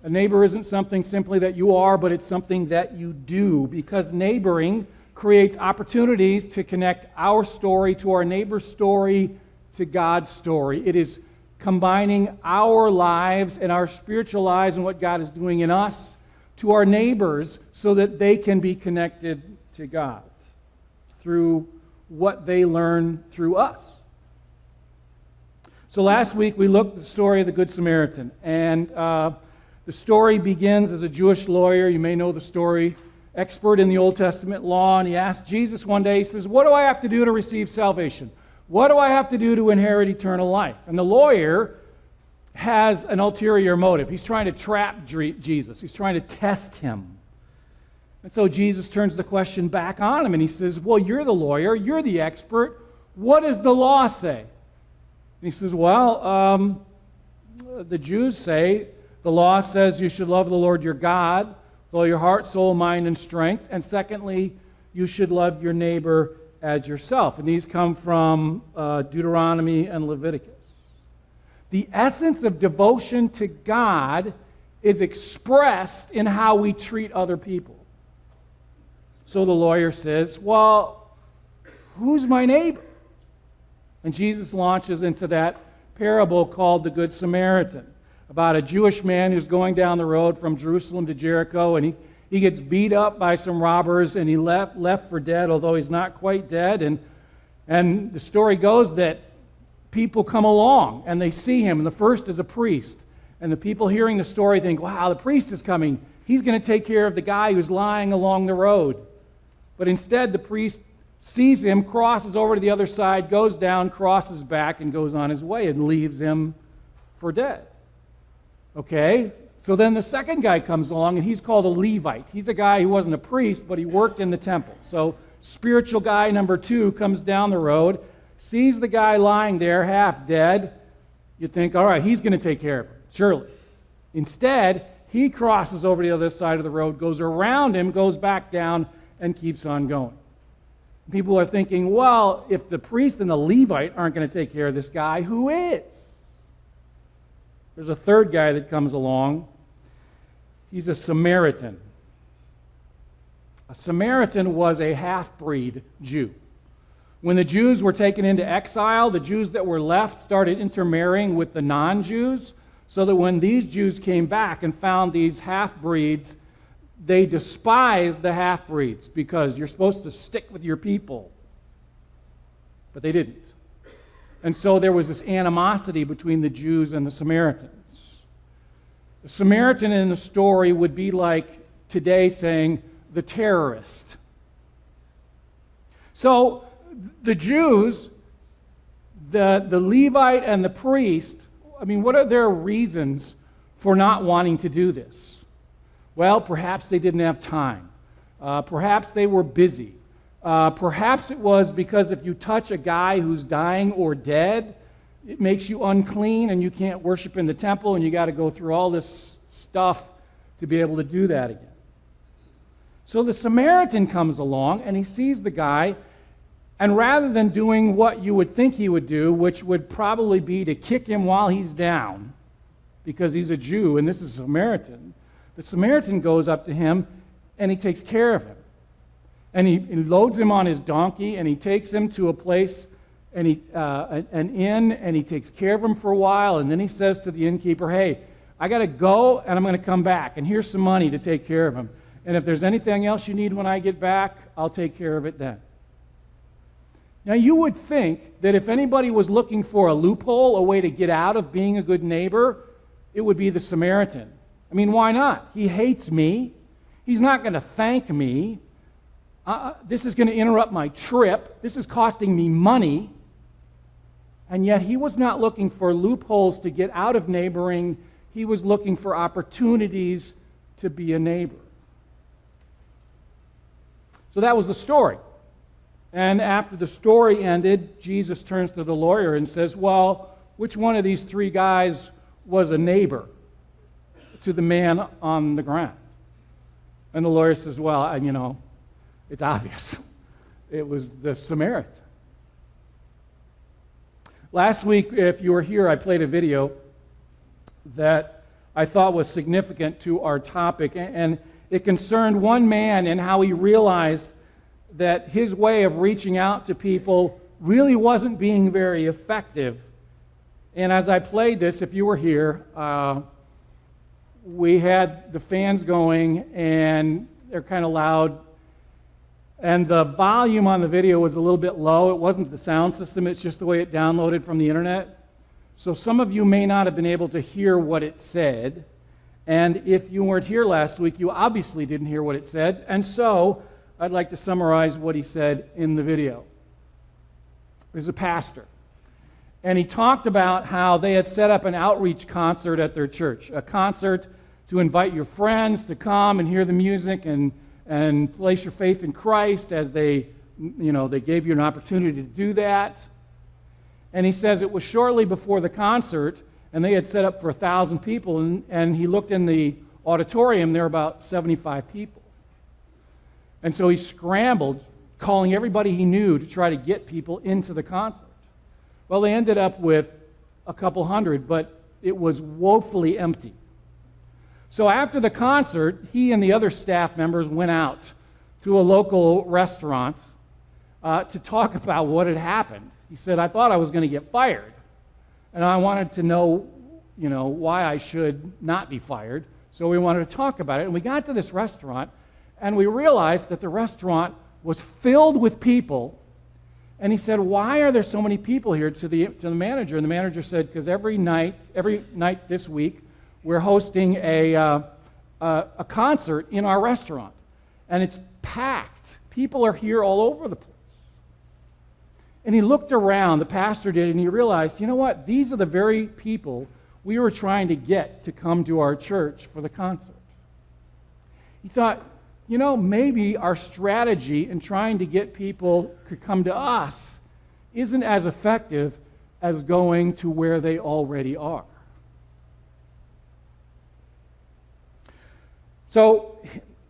A neighbor isn't something simply that you are, but it's something that you do, because neighboring creates opportunities to connect our story to our neighbor's story to God's story. It is combining our lives and our spiritual lives and what God is doing in us to our neighbors so that they can be connected to God through what they learn through us. So last week we looked at the story of the Good Samaritan, and the story begins as a Jewish lawyer. You may know the story, expert in the Old Testament law, and he asked Jesus one day, he says, "What do I have to do to receive salvation? What do I have to do to inherit eternal life?" And the lawyer has an ulterior motive. He's trying to trap Jesus. He's trying to test him. And so Jesus turns the question back on him, and he says, "Well, you're the lawyer. You're the expert. What does the law say?" And he says, "Well, the Jews say the law says you should love the Lord your God with all your heart, soul, mind, and strength. And secondly, you should love your neighbor as yourself." And these come from Deuteronomy and Leviticus. The essence of devotion to God is expressed in how we treat other people. So the lawyer says, "Well, who's my neighbor?" And Jesus launches into that parable called the Good Samaritan, about a Jewish man who's going down the road from Jerusalem to Jericho, and he gets beat up by some robbers, and he left for dead, although he's not quite dead. And the story goes that people come along, and they see him, and the first is a priest. And the people hearing the story think, "Wow, the priest is coming. He's going to take care of the guy who's lying along the road." But instead, the priest sees him, crosses over to the other side, goes down, crosses back, and goes on his way and leaves him for dead. Okay? So then the second guy comes along, and he's called a Levite. He's a guy who wasn't a priest, but he worked in the temple. So spiritual guy number 2 comes down the road, sees the guy lying there half dead. You think, all right, he's going to take care of him, surely. Instead, he crosses over to the other side of the road, goes around him, goes back down, and keeps on going. People are thinking, well, if the priest and the Levite aren't going to take care of this guy, who is? There's a third guy that comes along. He's a Samaritan. A Samaritan was a half-breed Jew. When the Jews were taken into exile, the Jews that were left started intermarrying with the non-Jews, so that when these Jews came back and found these half-breeds, they despised the half-breeds because you're supposed to stick with your people. But they didn't. And so there was this animosity between the Jews and the Samaritans. The Samaritan in the story would be like today saying, the terrorist. So the Jews, the Levite and the priest, I mean, what are their reasons for not wanting to do this? Well, perhaps they didn't have time. Perhaps they were busy. Perhaps it was because if you touch a guy who's dying or dead, it makes you unclean and you can't worship in the temple, and you got to go through all this stuff to be able to do that again. So the Samaritan comes along and he sees the guy, and rather than doing what you would think he would do, which would probably be to kick him while he's down, because he's a Jew and this is a Samaritan, the Samaritan goes up to him and he takes care of him. And he loads him on his donkey, and he takes him to a place, and an inn, and he takes care of him for a while, and then he says to the innkeeper, "Hey, I got to go, and I'm going to come back, and here's some money to take care of him. And if there's anything else you need when I get back, I'll take care of it then." Now, you would think that if anybody was looking for a loophole, a way to get out of being a good neighbor, it would be the Samaritan. I mean, why not? He hates me. He's not going to thank me. This is going to interrupt my trip. This is costing me money. And yet he was not looking for loopholes to get out of neighboring. He was looking for opportunities to be a neighbor. So that was the story. And after the story ended, Jesus turns to the lawyer and says, "Well, which one of these three guys was a neighbor to the man on the ground?" And the lawyer says, "Well, it's obvious. It was the Samaritan." Last week, if you were here, I played a video that I thought was significant to our topic, and it concerned one man and how he realized that his way of reaching out to people really wasn't being very effective. And as I played this, if you were here, we had the fans going, and they're kind of loud. And the volume on the video was a little bit low. It wasn't the sound system, it's just the way it downloaded from the internet. So some of you may not have been able to hear what it said. And if you weren't here last week, you obviously didn't hear what it said. And so I'd like to summarize what he said in the video. There's a pastor. And he talked about how they had set up an outreach concert at their church, a concert to invite your friends to come and hear the music and place your faith in Christ as they gave you an opportunity to do that. And he says it was shortly before the concert, and they had set up for 1,000 people, and he looked in the auditorium, there were about 75 people. And so he scrambled, calling everybody he knew to try to get people into the concert. Well, they ended up with a couple hundred, but it was woefully empty. So after the concert, he and the other staff members went out to a local restaurant to talk about what had happened. He said, I thought I was going to get fired, and I wanted to know, why I should not be fired. So we wanted to talk about it, and we got to this restaurant, and we realized that the restaurant was filled with people. And he said, why are there so many people here, to the manager? And the manager said, because every night this week, we're hosting a concert in our restaurant. And it's packed. People are here all over the place. And he looked around, the pastor did, and he realized, you know what? These are the very people we were trying to get to come to our church for the concert. He thought, maybe our strategy in trying to get people to come to us isn't as effective as going to where they already are. So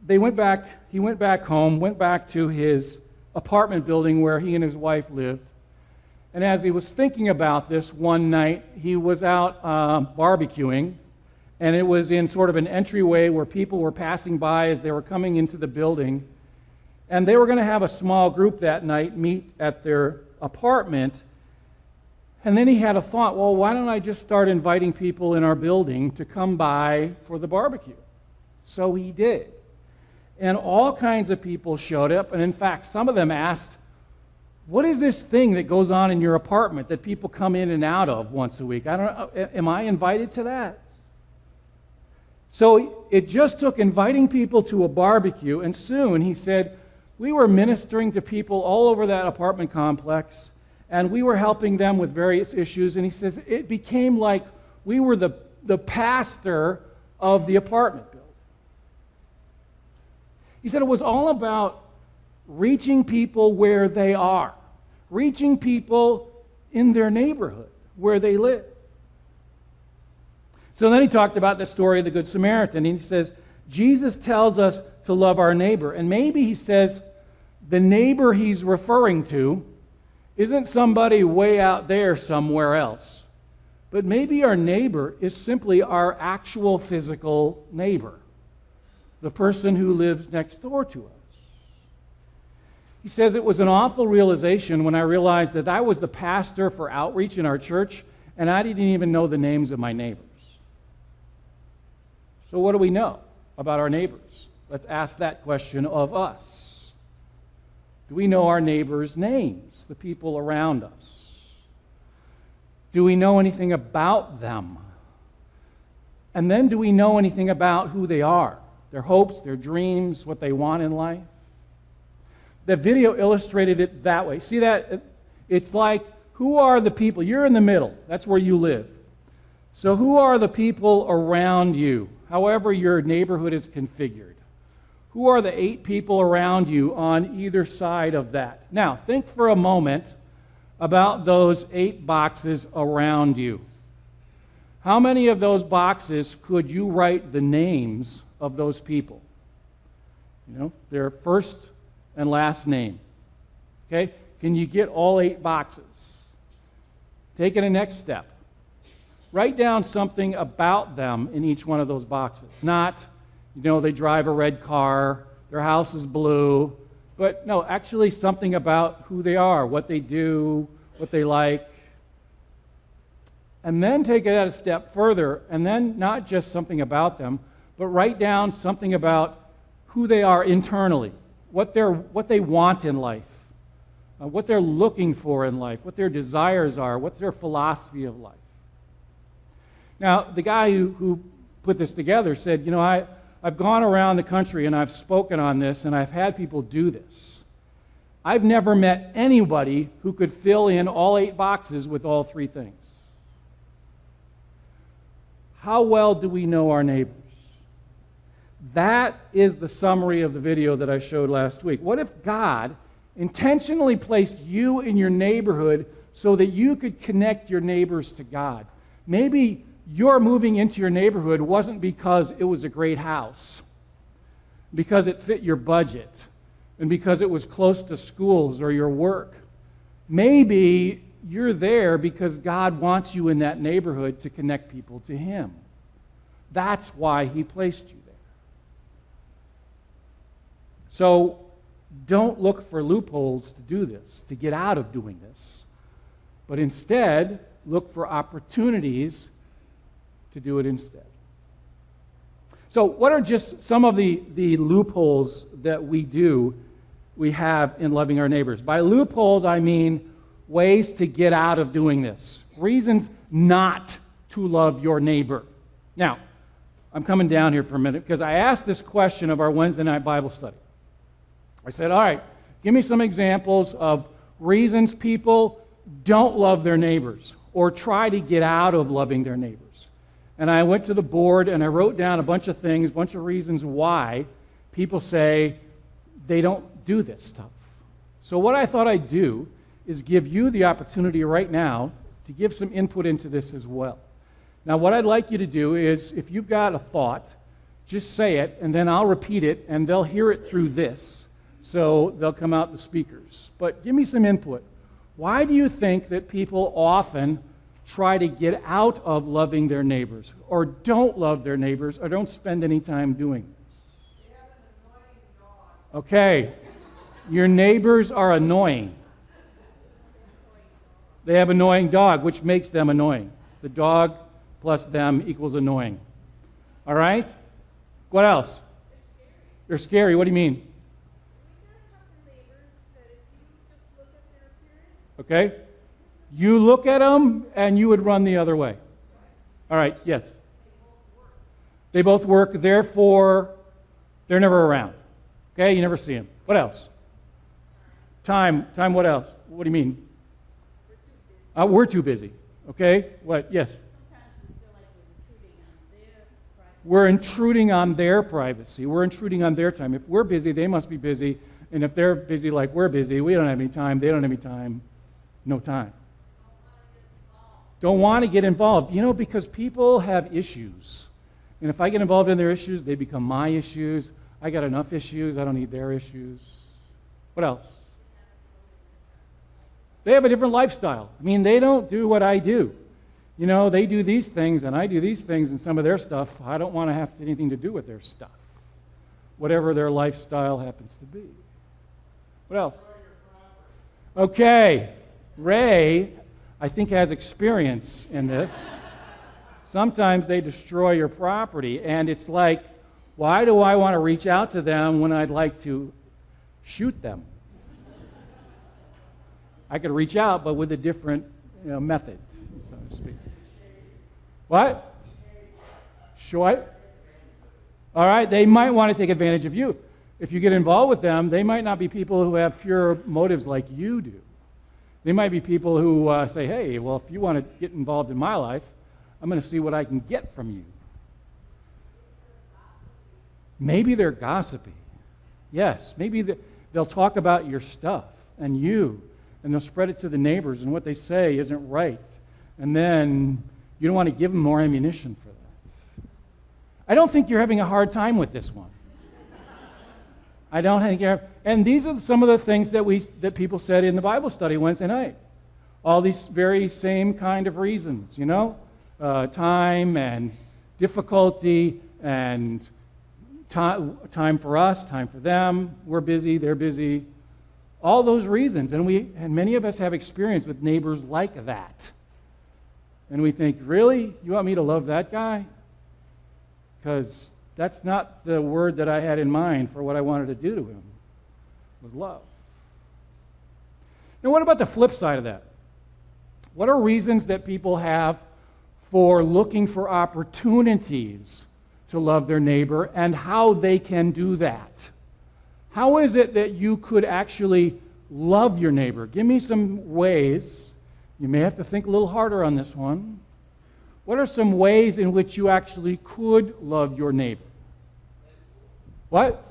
he went back home, went back to his apartment building where he and his wife lived. And as he was thinking about this one night, he was out barbecuing, and it was in sort of an entryway where people were passing by as they were coming into the building. And they were going to have a small group that night meet at their apartment. And then he had a thought, well, why don't I just start inviting people in our building to come by for the barbecue? So he did. And all kinds of people showed up, and in fact, some of them asked, what is this thing that goes on in your apartment that people come in and out of once a week? I don't know, am I invited to that? So it just took inviting people to a barbecue, and soon, he said, we were ministering to people all over that apartment complex, and we were helping them with various issues, and he says, it became like we were the pastor of the apartment building. He said it was all about reaching people where they are, reaching people in their neighborhood, where they live. So then he talked about the story of the Good Samaritan. He says, Jesus tells us to love our neighbor. And maybe he says the neighbor he's referring to isn't somebody way out there somewhere else, but maybe our neighbor is simply our actual physical neighbor, the person who lives next door to us. He says it was an awful realization when I realized that I was the pastor for outreach in our church, and I didn't even know the names of my neighbors. So what do we know about our neighbors? Let's ask that question of us. Do we know our neighbors' names, the people around us? Do we know anything about them? And then do we know anything about who they are? Their hopes, their dreams, what they want in life? The video illustrated it that way. See that? It's like, who are the people? You're in the middle. That's where you live. So who are the people around you, however your neighborhood is configured? Who are the 8 people around you on either side of that? Now, think for a moment about those 8 boxes around you. How many of those boxes could you write the names of those people? Their first and last name. Okay? Can you get all 8 boxes? Take it a next step. Write down something about them in each one of those boxes. Not, they drive a red car, their house is blue, but no, actually something about who they are, what they do, what they like. And then take it a step further, and then not just something about them, but write down something about who they are internally, what they want in life, what they're looking for in life, what their desires are, what's their philosophy of life. Now, the guy who put this together said, I've gone around the country and I've spoken on this and I've had people do this. I've never met anybody who could fill in all 8 boxes with all 3 things. How well do we know our neighbors? That is the summary of the video that I showed last week. What if God intentionally placed you in your neighborhood so that you could connect your neighbors to God? Maybe your moving into your neighborhood wasn't because it was a great house, because it fit your budget, and because it was close to schools or your work. Maybe you're there because God wants you in that neighborhood to connect people to Him. That's why He placed you there. So don't look for loopholes to do this, to get out of doing this, but instead look for opportunities to do it instead. So what are just some of the loopholes that we have in loving our neighbors? By loopholes, I mean ways to get out of doing this, reasons not to love your neighbor. Now, I'm coming down here for a minute because I asked this question of our Wednesday night Bible study. I said, all right, give me some examples of reasons people don't love their neighbors or try to get out of loving their neighbors. And I went to the board and I wrote down a bunch of things, a bunch of reasons why people say they don't do this stuff. So what I thought I'd do is give you the opportunity right now to give some input into this as well. Now what I'd like you to do is, if you've got a thought, just say it and then I'll repeat it and they'll hear it through this. So they'll come out the speakers. But give me some input. Why do you think that people often try to get out of loving their neighbors, or don't love their neighbors, or don't spend any time doing this? They have an annoying dog. Okay, your neighbors are annoying. They have an annoying dog, which makes them annoying. The dog plus them equals annoying. All right? What else? They're scary. What do you mean? Okay? You look at them and you would run the other way. All right, yes. They both work, therefore they're never around. Okay, you never see them. What else? Time, what else? What do you mean? We're too busy. Okay, what? Yes. Sometimes we feel like We're intruding on their privacy. We're intruding on their time. If we're busy, they must be busy. And if they're busy like we're busy, we don't have any time, they don't have any time, no time. Don't want to get involved. Because people have issues. And if I get involved in their issues, they become my issues. I got enough issues. I don't need their issues. What else? They have a different lifestyle. They don't do what I do. They do these things, and I do these things, and some of their stuff, I don't want to have anything to do with their stuff. Whatever their lifestyle happens to be. What else? Okay. Ray, I think, has experience in this. Sometimes they destroy your property, and it's like, why do I want to reach out to them when I'd like to shoot them? I could reach out, but with a different method, so to speak. What? Short? All right, they might want to take advantage of you. If you get involved with them, they might not be people who have pure motives like you do. They might be people who say, hey, well, if you want to get involved in my life, I'm going to see what I can get from you. Maybe they're gossipy. Yes, maybe they'll talk about your stuff and you, and they'll spread it to the neighbors, and what they say isn't right. And then you don't want to give them more ammunition for that. I don't think you're having a hard time with this one. I don't think you're. And these are some of the things that people said in the Bible study Wednesday night. All these very same kind of reasons, time and difficulty and time for us, time for them. We're busy, they're busy. All those reasons. And many of us have experience with neighbors like that. And we think, really? You want me to love that guy? Because that's not the word that I had in mind for what I wanted to do to him, was love. Now, what about the flip side of that? What are reasons that people have for looking for opportunities to love their neighbor and how they can do that? How is it that you could actually love your neighbor? Give me some ways. You may have to think a little harder on this one. What are some ways in which you actually could love your neighbor? What?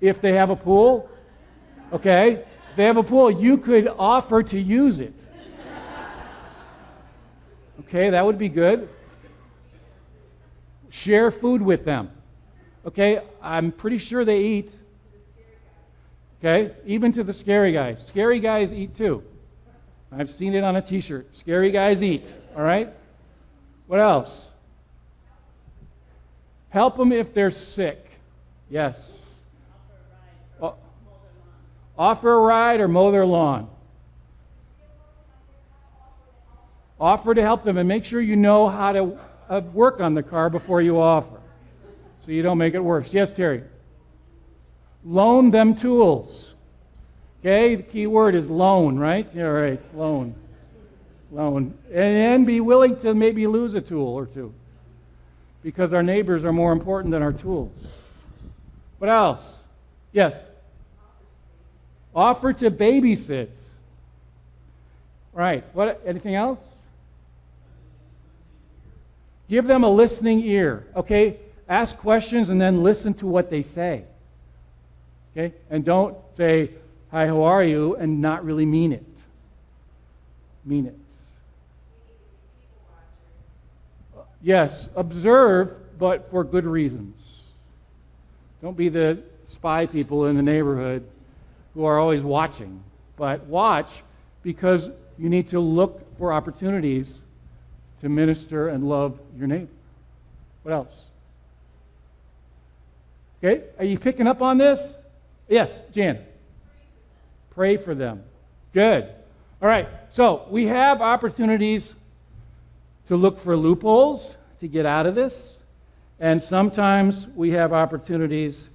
If they have a pool? Okay. If they have a pool, you could offer to use it. Okay, that would be good. Share food with them. Okay, I'm pretty sure they eat. Okay, even to the scary guys. Scary guys eat too. I've seen it on a t-shirt. Scary guys eat. All right? What else? Help them if they're sick. Yes. Offer a ride or mow their lawn. Offer to help them and make sure you know how to work on the car before you offer, so you don't make it worse. Yes, Terry? Loan them tools. Okay, the key word is loan, right? Yeah, right, loan. Loan. And then be willing to maybe lose a tool or two, because our neighbors are more important than our tools. What else? Yes? Offer to babysit. Right. What? Anything else? Give them a listening ear. Okay? Ask questions and then listen to what they say. Okay? And don't say, "Hi, how are you?" and not really mean it. Mean it. Yes, observe, but for good reasons. Don't be the spy people in the neighborhood who are always watching. But watch because you need to look for opportunities to minister and love your neighbor. What else? Okay, are you picking up on this? Yes, Jan. Pray for them. Good. All right, so we have opportunities to look for loopholes to get out of this, and sometimes we have opportunities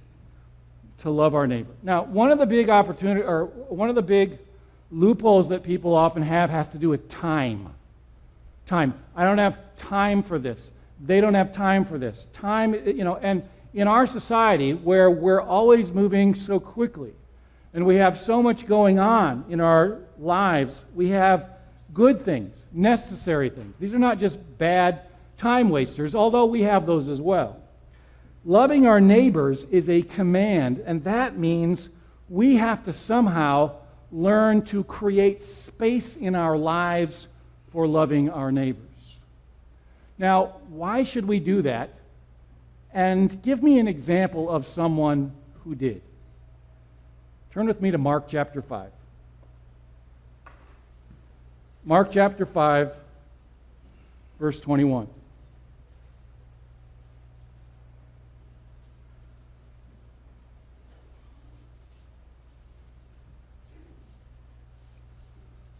to love our neighbor. Now, one of the big loopholes that people often have has to do with time. Time. I don't have time for this. They don't have time for this. Time, and in our society where we're always moving so quickly and we have so much going on in our lives, we have good things, necessary things. These are not just bad time wasters, although we have those as well. Loving our neighbors is a command, and that means we have to somehow learn to create space in our lives for loving our neighbors. Now, why should we do that? And give me an example of someone who did. Turn with me to Mark chapter 5. Mark chapter 5, verse 21.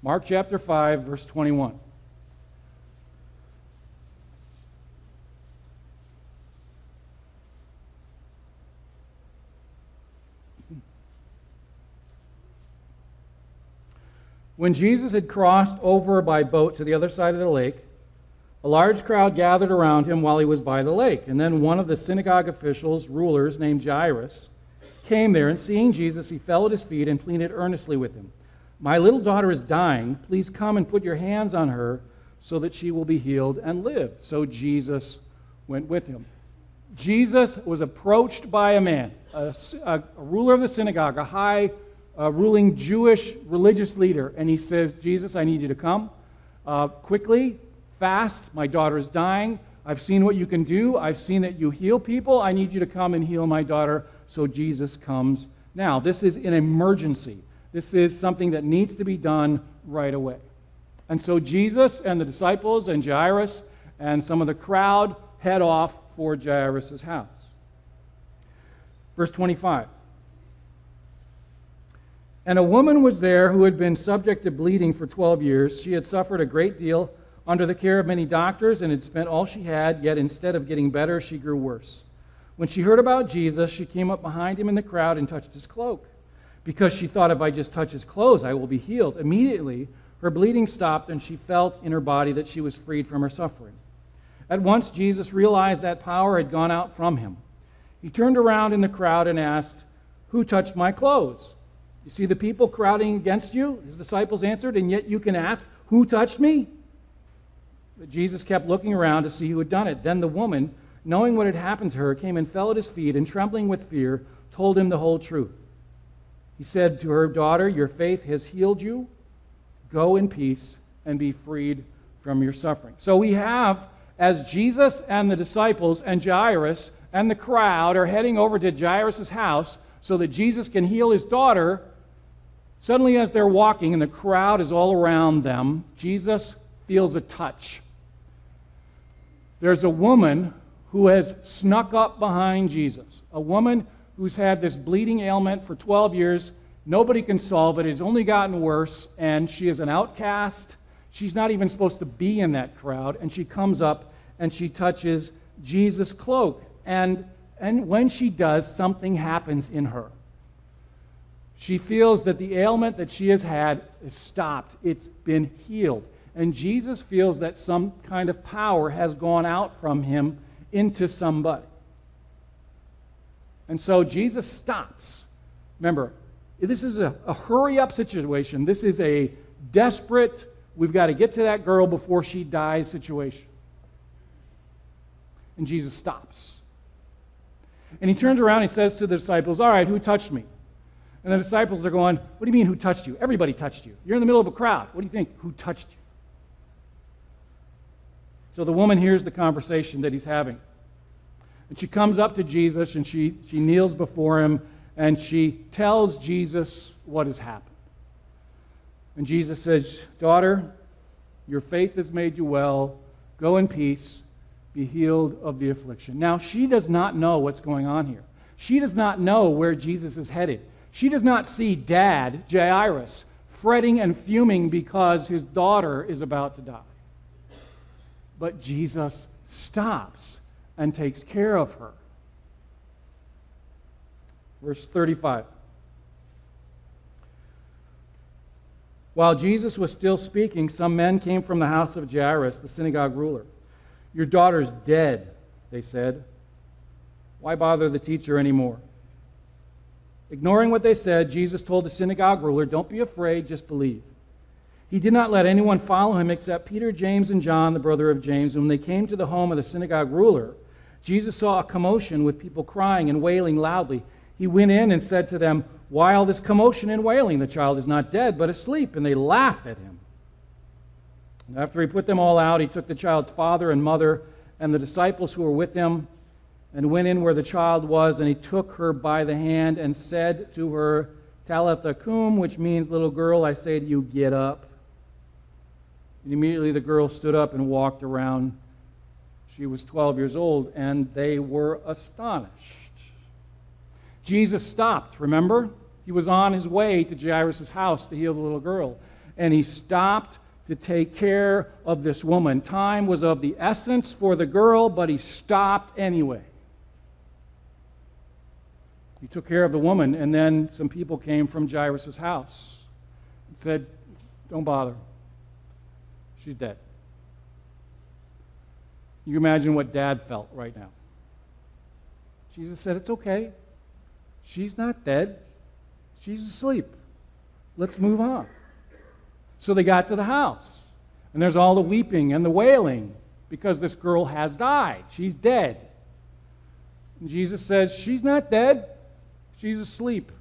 Mark chapter 5, verse 21. When Jesus had crossed over by boat to the other side of the lake, a large crowd gathered around him while he was by the lake. And then one of the synagogue officials, rulers, named Jairus, came there, and seeing Jesus, he fell at his feet and pleaded earnestly with him. "My little daughter is dying. Please come and put your hands on her so that she will be healed and live." So Jesus went with him. Jesus was approached by a man, a ruler of the synagogue, a high ruling Jewish religious leader, and he says, "Jesus, I need you to come quickly, fast. My daughter is dying. I've seen what you can do. I've seen that you heal people. I need you to come and heal my daughter." So Jesus comes now. This is an emergency. This is something that needs to be done right away. And so Jesus and the disciples and Jairus and some of the crowd head off for Jairus' house. Verse 25. And a woman was there who had been subject to bleeding for 12 years. She had suffered a great deal under the care of many doctors and had spent all she had, yet instead of getting better, she grew worse. When she heard about Jesus, she came up behind him in the crowd and touched his cloak, because she thought, if I just touch his clothes, I will be healed. Immediately, her bleeding stopped, and she felt in her body that she was freed from her suffering. At once, Jesus realized that power had gone out from him. He turned around in the crowd and asked, "Who touched my clothes?" You see the people crowding against you? His disciples answered, and yet you can ask, "Who touched me?" But Jesus kept looking around to see who had done it. Then the woman, knowing what had happened to her, came and fell at his feet, and trembling with fear, told him the whole truth. He said to her, "Daughter, your faith has healed you. Go in peace and be freed from your suffering." So we have, as Jesus and the disciples and Jairus and the crowd are heading over to Jairus' house so that Jesus can heal his daughter, suddenly as they're walking and the crowd is all around them, Jesus feels a touch. There's a woman who has snuck up behind Jesus, a woman who's had this bleeding ailment for 12 years. Nobody can solve it. It's only gotten worse, and she is an outcast. She's not even supposed to be in that crowd, and she comes up and she touches Jesus' cloak. And when she does, something happens in her. She feels that the ailment that she has had is stopped. It's been healed. And Jesus feels that some kind of power has gone out from him into somebody. And so Jesus stops. Remember, this is a hurry-up situation. This is a desperate, we've got to get to that girl before she dies situation. And Jesus stops. And he turns around and he says to the disciples, "All right, who touched me?" And the disciples are going, "What do you mean, who touched you? Everybody touched you. You're in the middle of a crowd. What do you think? Who touched you?" So the woman hears the conversation that he's having. And she comes up to Jesus and she kneels before him and she tells Jesus what has happened. And Jesus says, "Daughter, your faith has made you well. Go in peace. Be healed of the affliction." Now, she does not know what's going on here. She does not know where Jesus is headed. She does not see Dad, Jairus, fretting and fuming because his daughter is about to die. But Jesus stops and takes care of her. Verse 35. While Jesus was still speaking, some men came from the house of Jairus, the synagogue ruler. "Your daughter's dead," they said. "Why bother the teacher anymore?" Ignoring what they said, Jesus told the synagogue ruler, "Don't be afraid, just believe." He did not let anyone follow him except Peter, James, and John, the brother of James. And when they came to the home of the synagogue ruler, Jesus saw a commotion with people crying and wailing loudly. He went in and said to them, "Why all this commotion and wailing? The child is not dead, but asleep." And they laughed at him. And after he put them all out, he took the child's father and mother and the disciples who were with him and went in where the child was, and he took her by the hand and said to her, "Talitha cum," which means, "Little girl, I say to you, get up." And immediately the girl stood up and walked around. She was 12 years old, and they were astonished. Jesus stopped, remember? He was on his way to Jairus' house to heal the little girl. And he stopped to take care of this woman. Time was of the essence for the girl, but he stopped anyway. He took care of the woman, and then some people came from Jairus' house and said, "Don't bother. She's dead." You can imagine what Dad felt right now. Jesus said, "It's okay. She's not dead. She's asleep. Let's move on." So they got to the house, and there's all the weeping and the wailing because this girl has died. She's dead. And Jesus says, "She's not dead. She's asleep."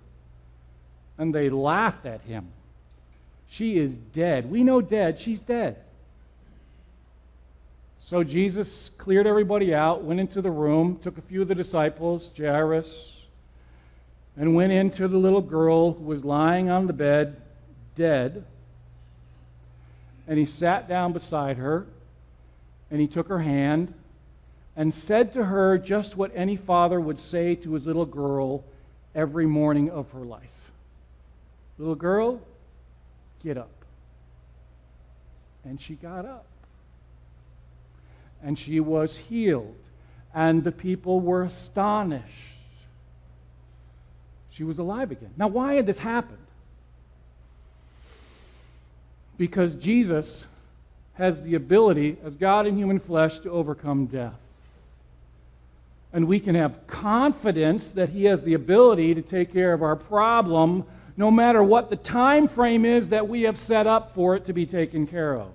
And they laughed at him. "She is dead. We know dead. She's dead." So Jesus cleared everybody out, went into the room, took a few of the disciples, Jairus, and went into the little girl who was lying on the bed, dead. and he sat down beside her, and he took her hand and said to her just what any father would say to his little girl every morning of her life. Little girl, get up. And she got up. And she was healed. And the people were astonished. She was alive again. Now, why had this happened? Because Jesus has the ability, as God in human flesh, to overcome death. And we can have confidence that he has the ability to take care of our problem, no matter what the time frame is that we have set up for it to be taken care of.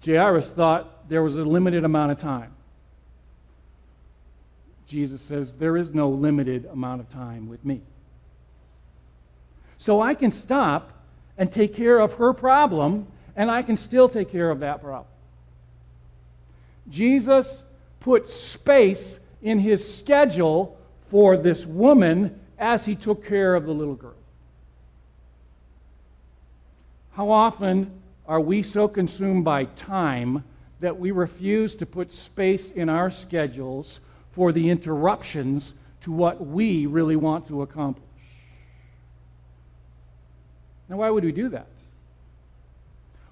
Jairus thought there was a limited amount of time. Jesus says, there is no limited amount of time with me. So I can stop and take care of her problem, and I can still take care of that problem. Jesus put space in his schedule for this woman as he took care of the little girl. How often are we so consumed by time that we refuse to put space in our schedules for the interruptions to what we really want to accomplish? Now, why would we do that?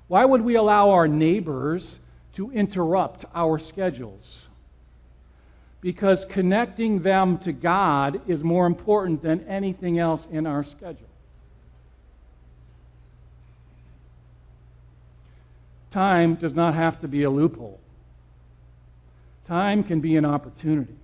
Why would we allow our neighbors to interrupt our schedules? Because connecting them to God is more important than anything else in our schedule. Time does not have to be a loophole. Time can be an opportunity.